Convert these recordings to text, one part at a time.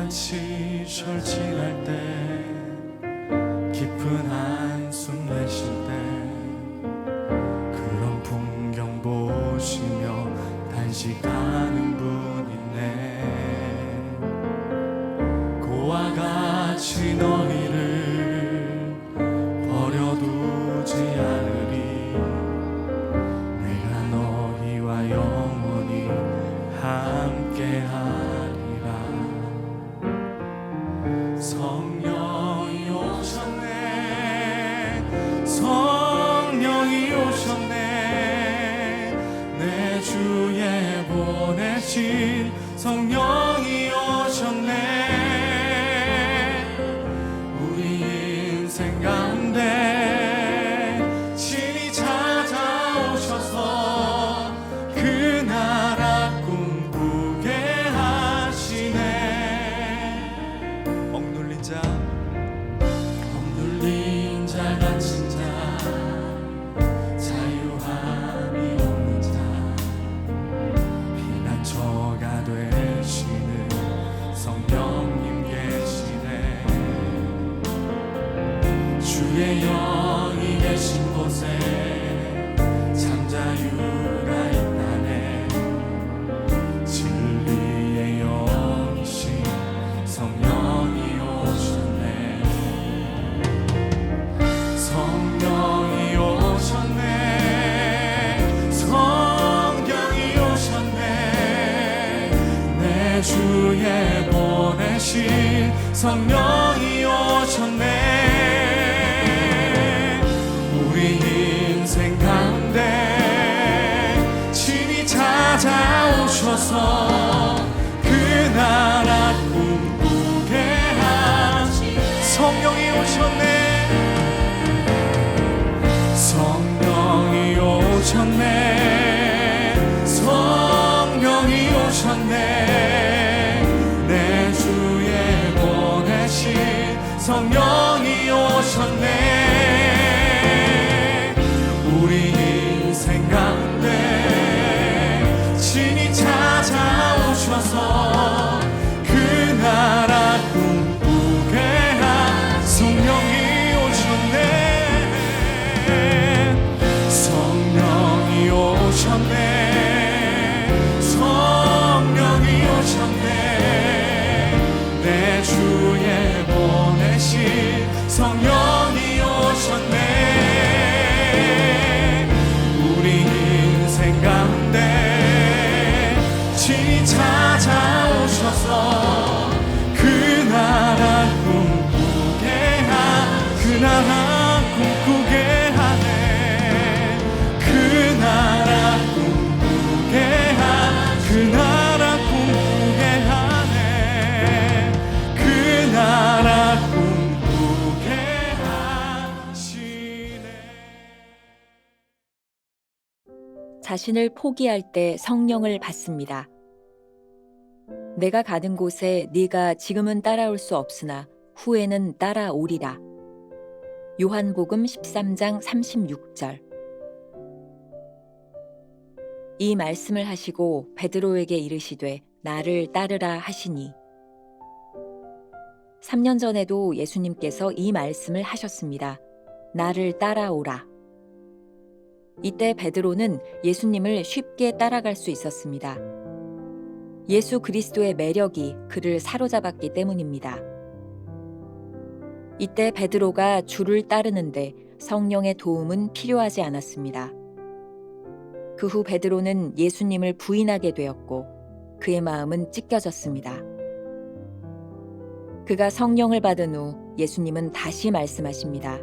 같이 절친할 때 깊은 한숨 내쉴 때 그런 풍경 보시며 단식하는 분 있네. 그와 같이 너희를 버려두지 않으리. 내가 너희와 영원히 함께하리라. 성령이 오셨네. 성령이 오셨네. 내 주에 보내신 성령이 오셨네. 우리 인생 가운데 친히 찾아오셔서 그 나라 꿈꾸게 하시네. 억눌린 자 갇힌 자 자유함이 없는 자 피난처가 되시는 성령님 계시네. 주의 영이 계신 곳에 참 자유가 있다네. 진리의 영이신 성령이 오셨네. 성령이 오셨네. 성령이 오셨네. 내 주에 보내신 성령이 오셨네. 우리 인생 가운데 친히 찾아오셔서 그 나라 꿈꾸게 하시. 성령이 오셨네. 성령이 오셨네. 성령이 오셨네. 내 주에 보내신 성령이 오셨네. 우리 인생 가운데 친히 찾아오셔서 그 나라 꿈꾸게 하. 성령이 오셨네. 성령이 오셨네. 성령이 오셨네. 내 주에 보내신 성령이 오셨네. 우리 인생 가운데 친히 찾아오셔서 그 나라 꿈꾸게 하. 그 나라 꿈꾸게 하네. 그 나라 꿈꾸게 하. 그 나라 꿈꾸게 하네. 그 나라 꿈꾸게 하시네. 자신을 포기할 때 성령을 받습니다. 내가 가는 곳에 네가 지금은 따라올 수 없으나 후에는 따라오리라. 요한복음 13장 36절. 이 말씀을 하시고 베드로에게 이르시되 나를 따르라 하시니. 3년 전에도 예수님께서 이 말씀을 하셨습니다. 나를 따라오라. 이때 베드로는 예수님을 쉽게 따라갈 수 있었습니다. 예수 그리스도의 매력이 그를 사로잡았기 때문입니다. 이때 베드로가 주를 따르는데 성령의 도움은 필요하지 않았습니다. 그 후 베드로는 예수님을 부인하게 되었고 그의 마음은 찢겨졌습니다. 그가 성령을 받은 후 예수님은 다시 말씀하십니다.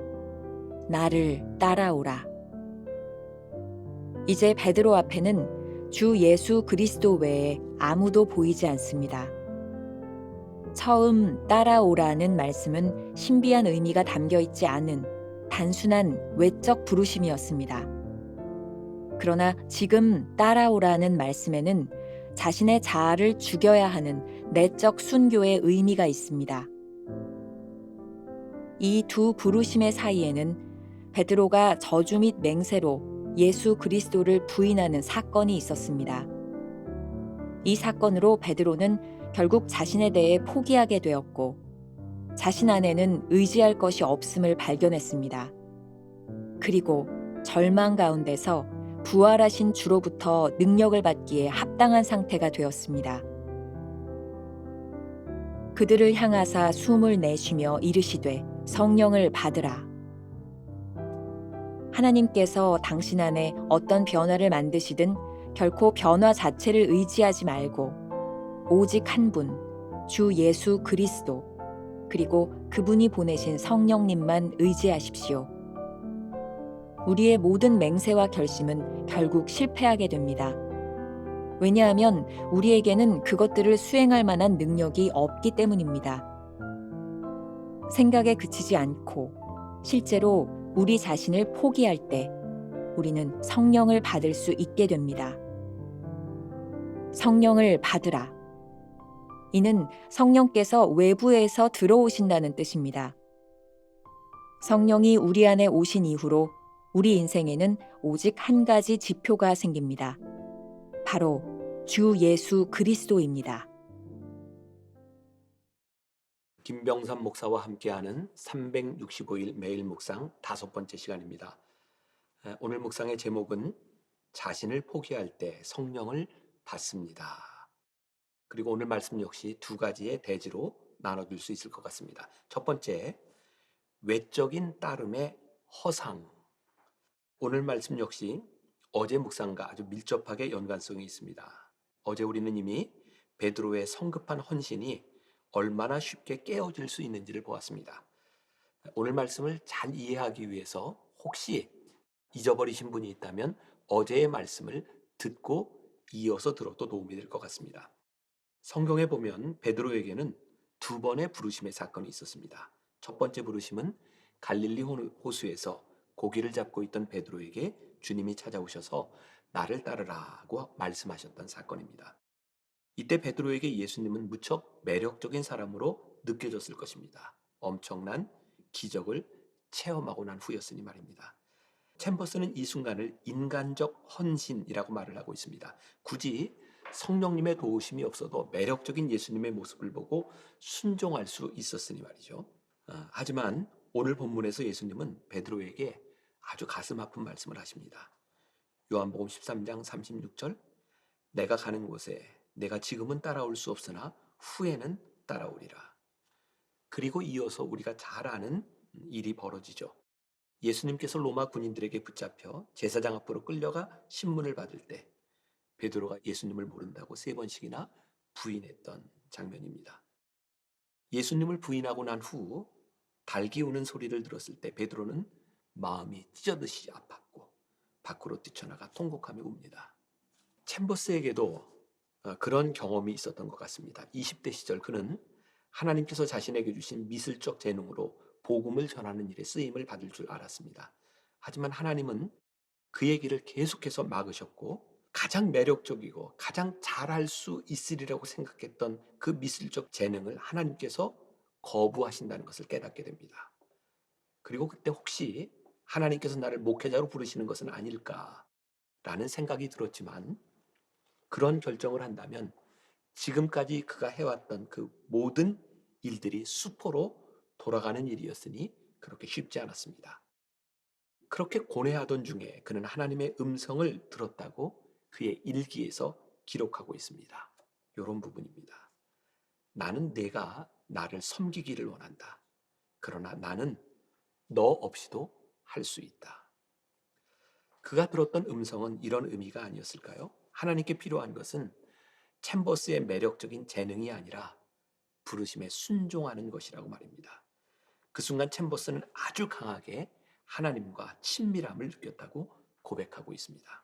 나를 따라오라. 이제 베드로 앞에는 주 예수 그리스도 외에 아무도 보이지 않습니다. 처음 따라오라는 말씀은 신비한 의미가 담겨 있지 않은 단순한 외적 부르심이었습니다. 그러나 지금 따라오라는 말씀에는 자신의 자아를 죽여야 하는 내적 순교의 의미가 있습니다. 이 두 부르심의 사이에는 베드로가 저주 및 맹세로 예수 그리스도를 부인하는 사건이 있었습니다. 이 사건으로 베드로는 결국 자신에 대해 포기하게 되었고 자신 안에는 의지할 것이 없음을 발견했습니다. 그리고 절망 가운데서 부활하신 주로부터 능력을 받기에 합당한 상태가 되었습니다. 그들을 향하사 숨을 내쉬며 이르시되 성령을 받으라. 하나님께서 당신 안에 어떤 변화를 만드시든 결코 변화 자체를 의지하지 말고 오직 한 분, 주 예수 그리스도, 그리고 그분이 보내신 성령님만 의지하십시오. 우리의 모든 맹세와 결심은 결국 실패하게 됩니다. 왜냐하면 우리에게는 그것들을 수행할 만한 능력이 없기 때문입니다. 생각에 그치지 않고 실제로 우리 자신을 포기할 때 우리는 성령을 받을 수 있게 됩니다. 성령을 받으라. 이는 성령께서 외부에서 들어오신다는 뜻입니다. 성령이 우리 안에 오신 이후로 우리 인생에는 오직 한 가지 지표가 생깁니다. 바로 주 예수 그리스도입니다. 김병삼 목사와 함께하는 365일 매일 묵상 5번째 시간입니다. 오늘 묵상의 제목은 자신을 포기할 때 성령을 받습니다. 그리고 오늘 말씀 역시 두 가지의 대지로 나눠줄 수 있을 것 같습니다. 첫 번째, 외적인 따름의 허상. 오늘 말씀 역시 어제 묵상과 아주 밀접하게 연관성이 있습니다. 어제 우리는 이미 베드로의 성급한 헌신이 얼마나 쉽게 깨어질 수 있는지를 보았습니다. 오늘 말씀을 잘 이해하기 위해서 혹시 잊어버리신 분이 있다면 어제의 말씀을 듣고 이어서 들어도 도움이 될 것 같습니다. 성경에 보면 베드로에게는 두 번의 부르심의 사건이 있었습니다. 첫 번째 부르심은 갈릴리 호수에서 고기를 잡고 있던 베드로에게 주님이 찾아오셔서 나를 따르라고 말씀하셨던 사건입니다. 이때 베드로에게 예수님은 무척 매력적인 사람으로 느껴졌을 것입니다. 엄청난 기적을 체험하고 난 후였으니 말입니다. 챔버스는 이 순간을 인간적 헌신이라고 말을 하고 있습니다. 굳이 성령님의 도우심이 없어도 매력적인 예수님의 모습을 보고 순종할 수 있었으니 말이죠. 하지만 오늘 본문에서 예수님은 베드로에게 아주 가슴 아픈 말씀을 하십니다. 요한복음 13장 36절, 내가 가는 곳에 내가 지금은 따라올 수 없으나 후에는 따라오리라. 그리고 이어서 우리가 잘 아는 일이 벌어지죠. 예수님께서 로마 군인들에게 붙잡혀 제사장 앞으로 끌려가 신문을 받을 때 베드로가 예수님을 모른다고 3번씩이나 부인했던 장면입니다. 예수님을 부인하고 난 후 닭이 우는 소리를 들었을 때 베드로는 마음이 찢어듯이 아팠고 밖으로 뛰쳐나가 통곡하며 웁니다. 챔버스에게도 그런 경험이 있었던 것 같습니다. 20대 시절 그는 하나님께서 자신에게 주신 미술적 재능으로 복음을 전하는 일에 쓰임을 받을 줄 알았습니다. 하지만 하나님은 그의 길을 계속해서 막으셨고 가장 매력적이고 가장 잘할 수 있으리라고 생각했던 그 미술적 재능을 하나님께서 거부하신다는 것을 깨닫게 됩니다. 그리고 그때 혹시 하나님께서 나를 목회자로 부르시는 것은 아닐까라는 생각이 들었지만 그런 결정을 한다면 지금까지 그가 해왔던 그 모든 일들이 수포로 돌아가는 일이었으니 그렇게 쉽지 않았습니다. 그렇게 고뇌하던 중에 그는 하나님의 음성을 들었다고 그의 일기에서 기록하고 있습니다. 이런 부분입니다. 나는 내가 나를 섬기기를 원한다. 그러나 나는 너 없이도 할 수 있다. 그가 들었던 음성은 이런 의미가 아니었을까요? 하나님께 필요한 것은 챔버스의 매력적인 재능이 아니라 부르심에 순종하는 것이라고 말입니다. 그 순간 챔버스는 아주 강하게 하나님과 친밀함을 느꼈다고 고백하고 있습니다.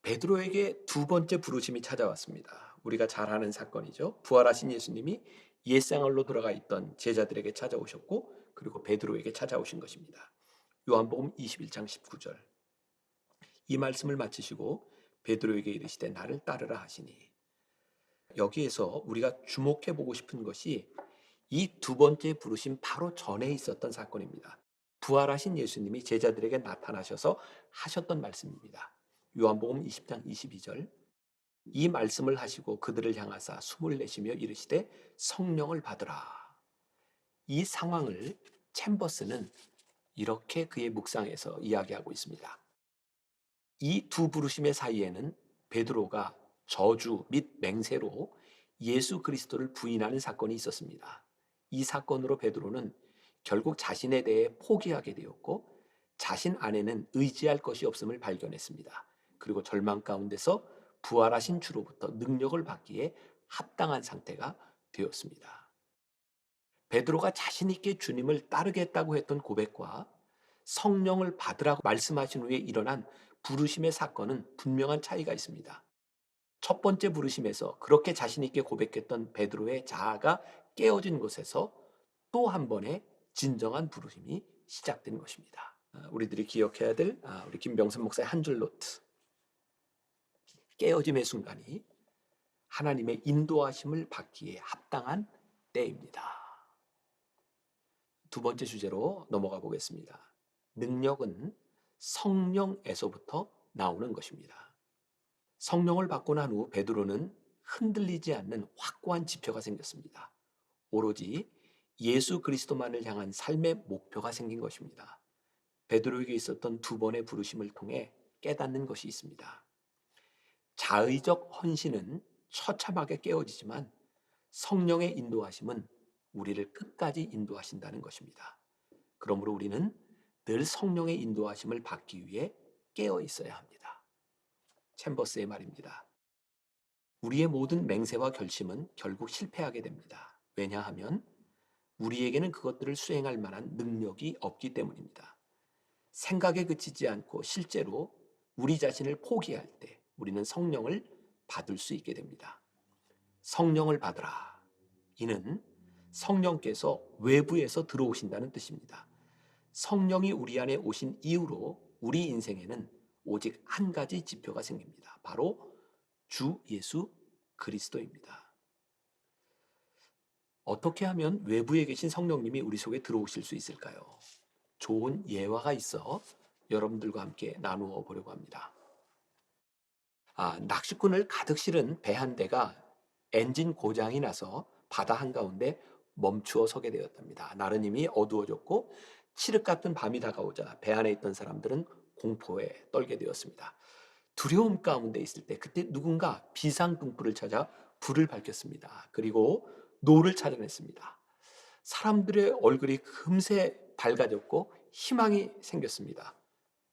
베드로에게 두 번째 부르심이 찾아왔습니다. 우리가 잘 아는 사건이죠. 부활하신 예수님이 옛생활로 돌아가 있던 제자들에게 찾아오셨고 그리고 베드로에게 찾아오신 것입니다. 요한복음 21장 19절, 이 말씀을 마치시고 베드로에게 이르시되 나를 따르라 하시니, 여기에서 우리가 주목해 보고 싶은 것이 이 두 번째 부르심 바로 전에 있었던 사건입니다. 부활하신 예수님이 제자들에게 나타나셔서 하셨던 말씀입니다. 요한복음 20장 22절, 이 말씀을 하시고 그들을 향하사 숨을 내쉬며 이르시되 성령을 받으라. 이 상황을 챔버스는 이렇게 그의 묵상에서 이야기하고 있습니다. 이 두 부르심의 사이에는 베드로가 저주 및 맹세로 예수 그리스도를 부인하는 사건이 있었습니다. 이 사건으로 베드로는 결국 자신에 대해 포기하게 되었고 자신 안에는 의지할 것이 없음을 발견했습니다. 그리고 절망 가운데서 부활하신 주로부터 능력을 받기에 합당한 상태가 되었습니다. 베드로가 자신 있게 주님을 따르겠다고 했던 고백과 성령을 받으라고 말씀하신 후에 일어난 부르심의 사건은 분명한 차이가 있습니다. 첫 번째 부르심에서 그렇게 자신 있게 고백했던 베드로의 자아가 깨어진 곳에서 또 한 번의 진정한 부르심이 시작된 것입니다. 우리들이 기억해야 될 우리 김병선 목사의 한 줄 노트. 깨어짐의 순간이 하나님의 인도하심을 받기에 합당한 때입니다. 두 번째 주제로 넘어가 보겠습니다. 능력은 성령에서부터 나오는 것입니다. 성령을 받고 난 후 베드로는 흔들리지 않는 확고한 지표가 생겼습니다. 오로지 예수 그리스도만을 향한 삶의 목표가 생긴 것입니다. 베드로에게 있었던 두 번의 부르심을 통해 깨닫는 것이 있습니다. 자의적 헌신은 처참하게 깨어지지만 성령의 인도하심은 우리를 끝까지 인도하신다는 것입니다. 그러므로 우리는 늘 성령의 인도하심을 받기 위해 깨어 있어야 합니다. 챔버스의 말입니다. 우리의 모든 맹세와 결심은 결국 실패하게 됩니다. 왜냐하면 우리에게는 그것들을 수행할 만한 능력이 없기 때문입니다. 생각에 그치지 않고 실제로 우리 자신을 포기할 때 우리는 성령을 받을 수 있게 됩니다. 성령을 받으라. 이는 성령께서 외부에서 들어오신다는 뜻입니다. 성령이 우리 안에 오신 이후로 우리 인생에는 오직 한 가지 지표가 생깁니다. 바로 주 예수 그리스도입니다. 어떻게 하면 외부에 계신 성령님이 우리 속에 들어오실 수 있을까요? 좋은 예화가 있어 여러분들과 함께 나누어 보려고 합니다. 낚시꾼을 가득 실은 배 한 대가 엔진 고장이 나서 바다 한가운데 멈추어 서게 되었답니다. 나르님이 어두워졌고 칠흑 같은 밤이 다가오자 배 안에 있던 사람들은 공포에 떨게 되었습니다. 두려움 가운데 있을 때 그때 누군가 비상등불을 찾아 불을 밝혔습니다. 그리고 노를 찾아냈습니다. 사람들의 얼굴이 금세 밝아졌고 희망이 생겼습니다.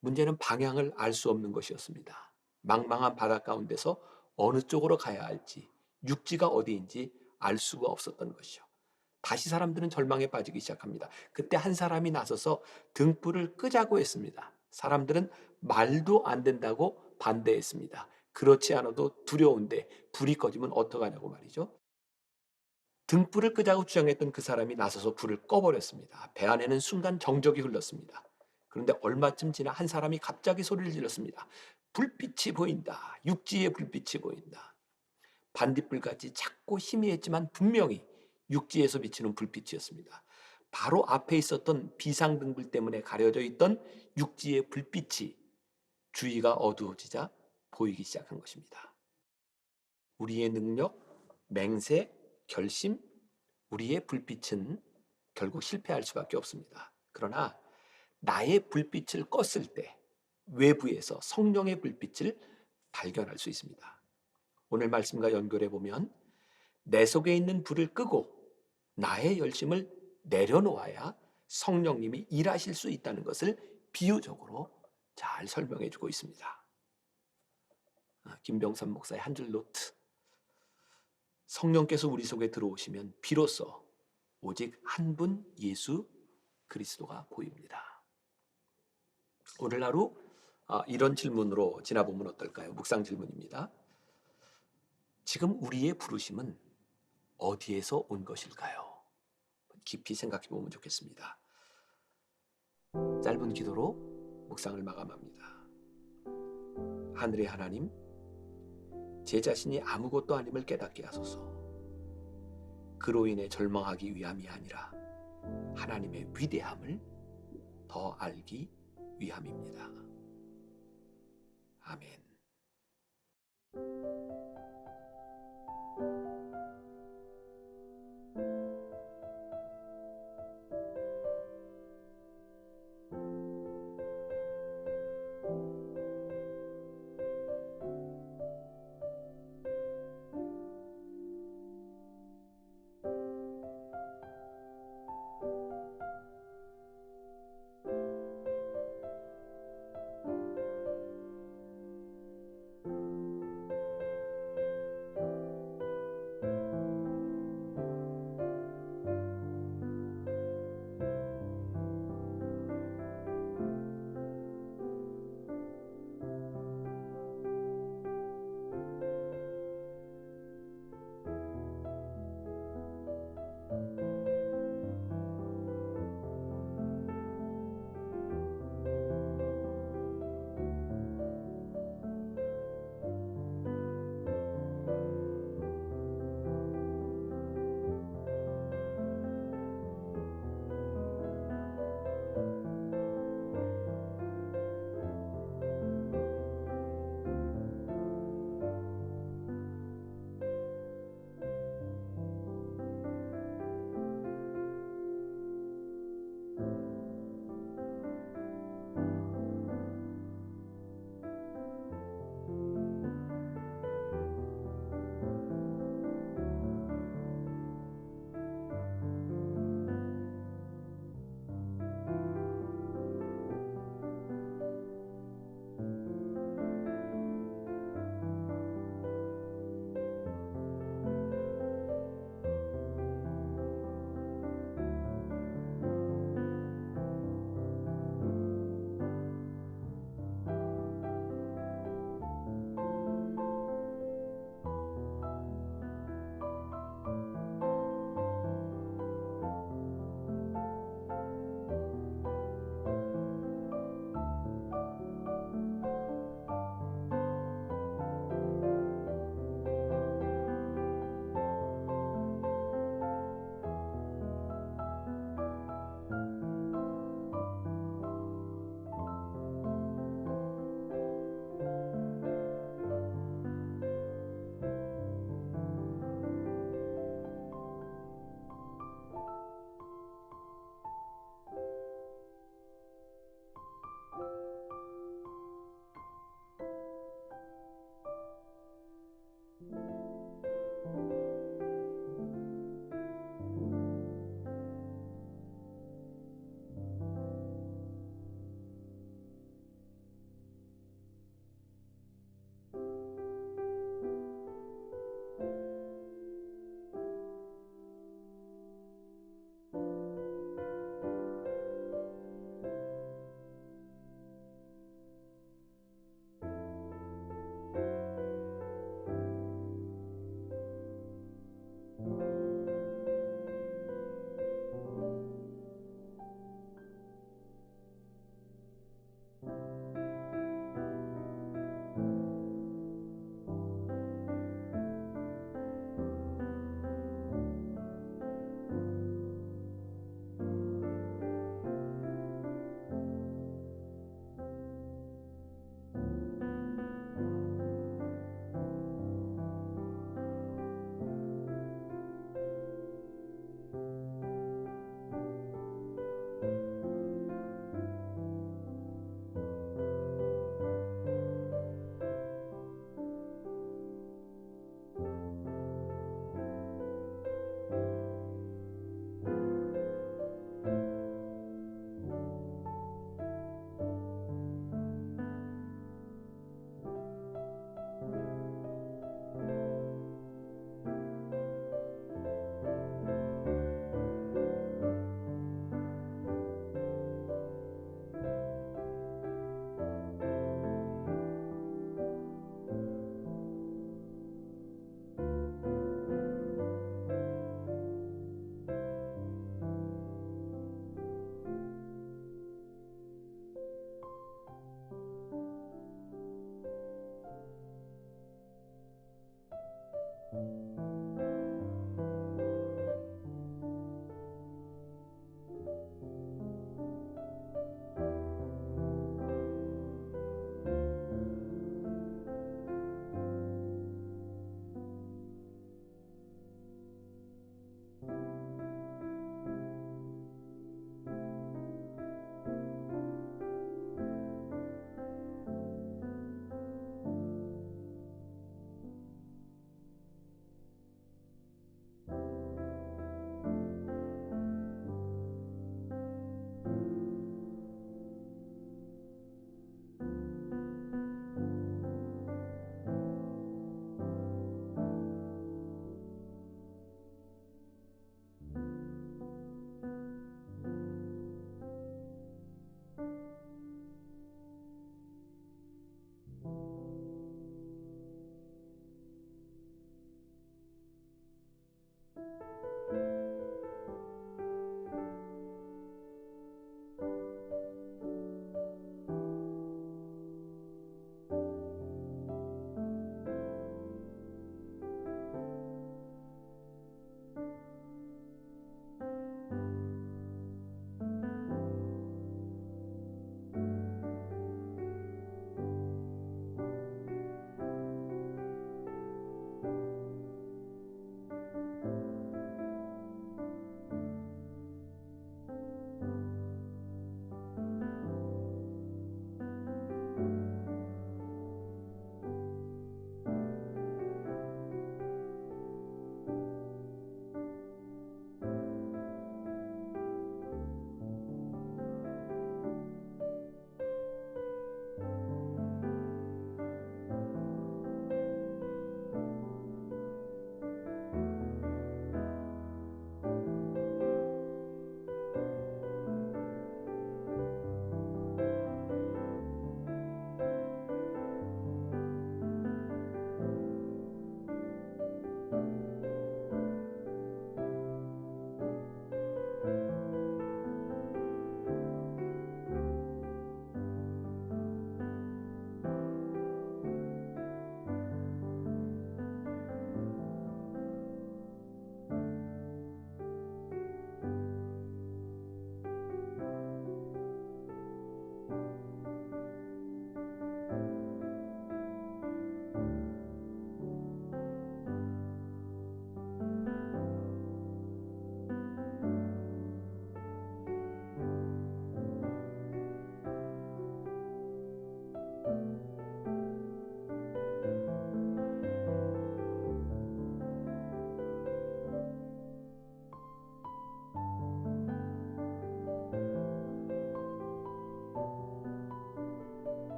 문제는 방향을 알 수 없는 것이었습니다. 망망한 바다 가운데서 어느 쪽으로 가야 할지, 육지가 어디인지 알 수가 없었던 것이죠. 다시 사람들은 절망에 빠지기 시작합니다. 그때 한 사람이 나서서 등불을 끄자고 했습니다. 사람들은 말도 안 된다고 반대했습니다. 그렇지 않아도 두려운데 불이 꺼지면 어떡하냐고 말이죠. 등불을 끄자고 주장했던 그 사람이 나서서 불을 꺼버렸습니다. 배 안에는 순간 정적이 흘렀습니다. 그런데 얼마쯤 지나 한 사람이 갑자기 소리를 질렀습니다. 불빛이 보인다. 육지의 불빛이 보인다. 반딧불같이 작고 희미했지만 분명히 육지에서 비치는 불빛이었습니다. 바로 앞에 있었던 비상등불 때문에 가려져 있던 육지의 불빛이 주위가 어두워지자 보이기 시작한 것입니다. 우리의 능력, 맹세, 결심, 우리의 불빛은 결국 실패할 수밖에 없습니다. 그러나 나의 불빛을 껐을 때 외부에서 성령의 불빛을 발견할 수 있습니다. 오늘 말씀과 연결해 보면 내 속에 있는 불을 끄고 나의 열심을 내려놓아야 성령님이 일하실 수 있다는 것을 비유적으로 잘 설명해 주고 있습니다. 김병선 목사의 한 줄 노트. 성령께서 우리 속에 들어오시면 비로소 오직 한 분 예수 그리스도가 보입니다. 오늘 하루 이런 질문으로 지나보면 어떨까요? 묵상 질문입니다. 지금 우리의 부르심은 어디에서 온 것일까요? 깊이 생각해 보면 좋겠습니다. 짧은 기도로 묵상을 마감합니다. 하늘의 하나님, 제 자신이 아무것도 아님을 깨닫게 하소서. 그로 인해 절망하기 위함이 아니라 하나님의 위대함을 더 알기 위함입니다. 아멘.